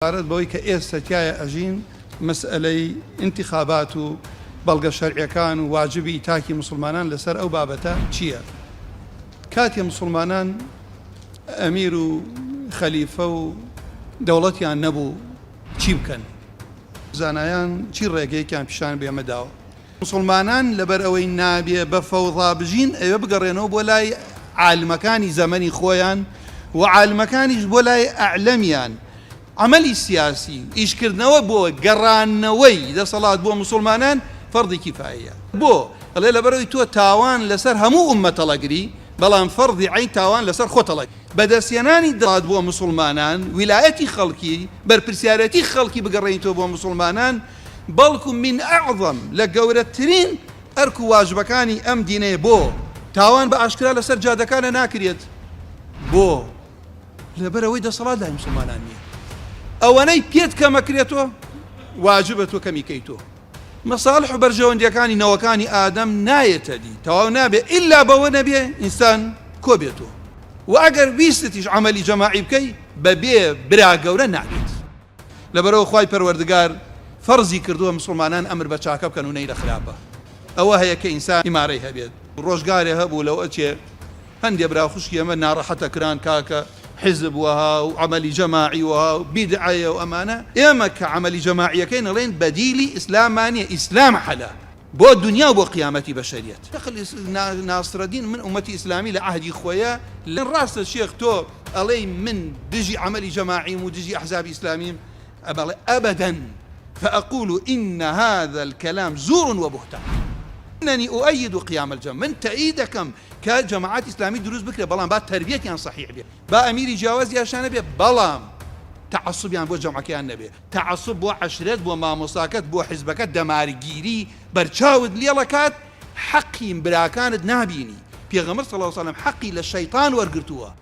عبارەت بەوەی کە ئێستا تایە ئەژین مەسئلەی انتخابات و بەڵگە شەرعیەکان و واجبی تاکی مسلمانان لەسەر ئەو بابەتە چییە؟ کاتی مسلمانان ئەمیر و خەلیفە و دەوڵەتیان نەبوو چی بکەن؟ زانایان چی ڕێگەیەکیان پیشان بێمەداوە؟ مسلمانان لەبەر ئەوەی نابێ بە فەوضا بژین ئەوێ بگەڕێنەوە بۆ لای عالمەکانی زەمەنی خۆیان و عالمەکانیش بۆ لای ئەعلەمیان. عملی سیاسی ئیشکردنەوە بۆ گەڕانەوەی دەسەڵات بۆ مسلمانان فەردی کیفاییە. بۆ ئەڵێ لەبەرەوەی تۆ تاوان لەسەر هەموو ئوممەتەڵەگری، بەڵام فەردی عین تاوان لەسەر خۆتەڵەگ. بەدەستێنانی دەڵات بۆ مسلمانان، ویلایەتی خەڵکی، بەرپرسیارەتی خەڵکی بگەڕێنیتەوە بۆ مسلمانان، بەڵکو من ئەعظەم لە گەورەترین ئەرک و واژبەکانی ئەم دینەیە بۆ تاوان بە ئاشکرا لەسەر جادەکانە ناکرێت. بۆ لەبەرەوەی دەسەڵات لای مسلمانان نییە. ئەوەنەی پێت کەمەکرێتەوە واجبە تۆ کەمیکەیتەوە. مەساڵح و بەرژەوەندیەکانی نەوەکانی ئادەم نایەتە دی، تەواو نابێ ئیلا بەوە نەبێ ئینسان کۆبێتەوە. و ئەگەر ویستیش عەمەلی جەماعی بکەی بەبێ برا گەورە نابێت. لەبەرەوە خوای پەروەردگار فەرزی کردووە مسلمانان ئەمر بە چاکە بکەن و نەی لە خراپە. ئەوە هەیە کە ئینسان ئیمارەی هەبێت. ڕۆژگارێ هەبوو لەو ئەچێ هەندێ برا خوشکی ئەمە ناڕەحەتە کران کاکە حزب وها و عملی جەماعی وها و بیدعەیە و ئەمانە. ئێمە کە عملی جەماعیەکەی نەڵێن بەدیلی ئیسلامانیە، ئیسلام حەلا بۆ دنیا و بۆ قیامەتی بەشەریەت. ناسرەدین من ئومەتی ئیسلامی لە عەهدی خۆیە لە ڕاستە شێخ تۆ ئەڵێی من دژی عملی جەماعیم و دژی ئەحزابی ئیسلامیم، ئەبەڵێ ئەبەدەن فأقول إن هذا الكلام زور وبهتان إنني أؤيد قيام الجماعة. من تأييدكم كجماعات إسلامية دروس بكرة بلام بعد تربيتي صحيح بيه با أميري جواز يا شان بيه بلام تعصب يعني بو جماعة كيان نبيه تعصب بو عشرات بو ماموساكات بو حزبكات دمارگيري برچاود ليلكات حقي براكانت نابيني. پیغمبر صلى الله عليه وسلم حقي للشيطان ورقرتوها.